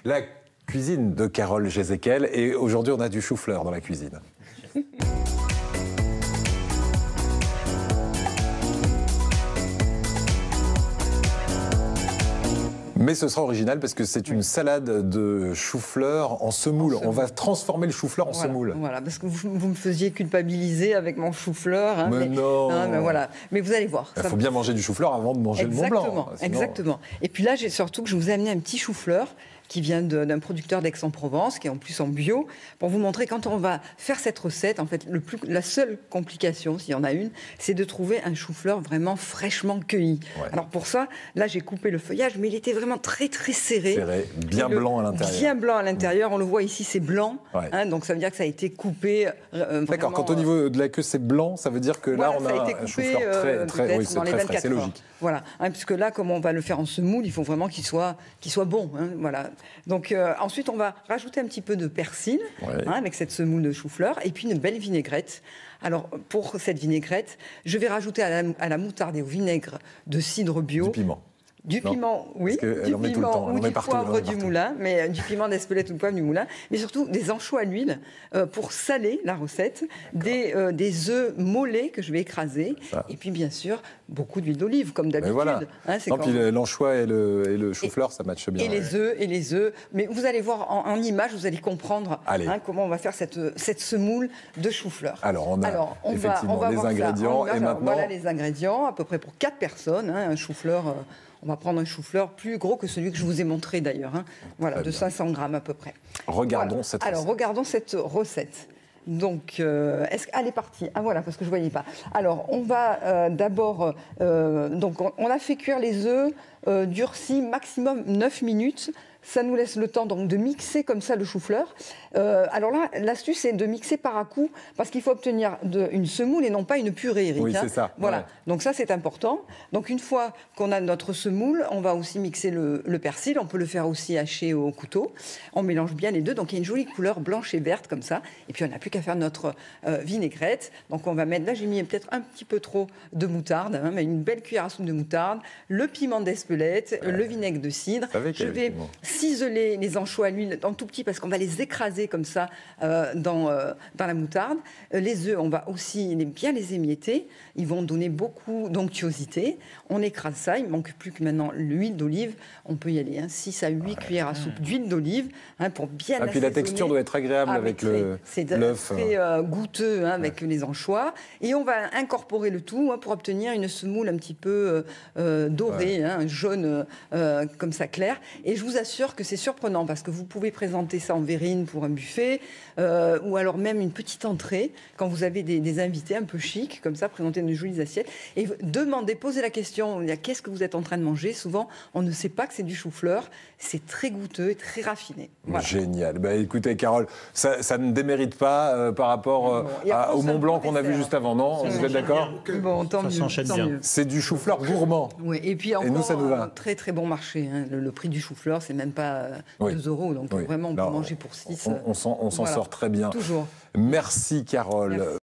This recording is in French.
La cuisine de Carole Jézéquel, et aujourd'hui on a du chou-fleur dans la cuisine. Mais ce sera original parce que c'est une salade de chou-fleur en semoule. On va transformer le chou-fleur en semoule. Voilà, parce que vous me faisiez culpabiliser avec mon chou-fleur. Hein, mais non mais voilà. Mais vous allez voir. Il faut bien manger du chou-fleur avant de manger le Mont Blanc. Exactement. Et puis là, j'ai surtout que je vous ai amené un petit chou-fleur qui vient d'un producteur d'Aix-en-Provence, qui est en plus en bio, pour vous montrer quand on va faire cette recette, en fait, la seule complication, s'il y en a une, c'est de trouver un chou-fleur vraiment fraîchement cueilli. Ouais. Alors pour ça, là j'ai coupé le feuillage, mais il était vraiment très très serré. Serré, bien blanc à l'intérieur. Bien blanc à l'intérieur, on le voit ici, c'est blanc, hein, donc ça veut dire que ça a été coupé. D'accord, quand au niveau de la queue c'est blanc, ça veut dire que là on a un chou-fleur très frais, c'est logique. Voilà, hein, puisque là, comme on va le faire en semoule, il faut vraiment qu'il soit bon. Hein, voilà. Donc ensuite, on va rajouter un petit peu de persil avec cette semoule de chou-fleur et puis une belle vinaigrette. Alors, pour cette vinaigrette, je vais rajouter à la moutarde et au vinaigre de cidre bio. Du piment. Du piment, oui, du piment ou du poivre du moulin, mais du piment d'Espelette ou du poivre du moulin, mais surtout des anchois à l'huile pour saler la recette, des œufs mollets que je vais écraser, et puis bien sûr beaucoup d'huile d'olive comme d'habitude. Voilà. Hein, puis l'anchois et le chou-fleur, ça matche bien. Et les œufs, mais vous allez voir en image, vous allez comprendre comment on va faire cette semoule de chou-fleur. Alors on va les ingrédients et maintenant voilà les ingrédients à peu près pour 4 personnes, hein, un chou-fleur. On va prendre un chou-fleur plus gros que celui que je vous ai montré d'ailleurs, hein. Voilà, de 500 grammes à peu près. Regardons cette recette. Alors, regardons cette recette. Donc, elle est partie. Ah voilà, parce que je ne voyais pas. Alors, on va d'abord... donc, on a fait cuire les œufs durcis maximum 9 minutes. Ça nous laisse le temps donc de mixer comme ça le chou-fleur. Alors là, l'astuce, c'est de mixer par à-coups parce qu'il faut obtenir une semoule et non pas une purée, Eric. Oui, c'est ça. Voilà. Ouais. Donc ça, c'est important. Donc une fois qu'on a notre semoule, on va aussi mixer le persil. On peut le faire aussi hacher au couteau. On mélange bien les deux. Donc il y a une jolie couleur blanche et verte comme ça. Et puis on n'a plus qu'à faire notre vinaigrette. Donc on va mettre, là j'ai mis peut-être un petit peu trop de moutarde, hein, mais une belle cuillère à soupe de moutarde, le piment d'Espelette, le vinaigre de cidre. Je vais ciseler les anchois à l'huile en tout petit parce qu'on va les écraser comme ça dans la moutarde. Les œufs, on va aussi bien les émietter. Ils vont donner beaucoup d'onctuosité. On écrase ça. Il ne manque plus que maintenant l'huile d'olive. On peut y aller, hein, 6 à 8 cuillères à soupe d'huile d'olive, hein, pour bien puis la texture doit être agréable avec l'œuf. C'est très goûteux, hein, avec les anchois. Et on va incorporer le tout, hein, pour obtenir une semoule un petit peu dorée, hein, jaune comme ça clair. Et je vous assure que c'est surprenant parce que vous pouvez présenter ça en verrine pour un buffet ou alors même une petite entrée quand vous avez des invités un peu chics, comme ça, présenter une jolie assiette et poser la question, qu'est-ce que vous êtes en train de manger? Souvent, on ne sait pas que c'est du chou-fleur. C'est très goûteux et très raffiné. Voilà. Génial. Écoutez, Carole, ça ne démérite pas par rapport au Mont Blanc qu'on a vu juste avant, non? Vous êtes d'accord? Bon, tant mieux. C'est du chou-fleur gourmand. Oui, et puis encore, nous, ça nous va. Très très bon marché. Hein. Le prix du chou-fleur, c'est même pas 2 €. Donc vraiment, on peut manger pour 6. On s'en sort très bien. Toujours. Merci, Carole. Merci.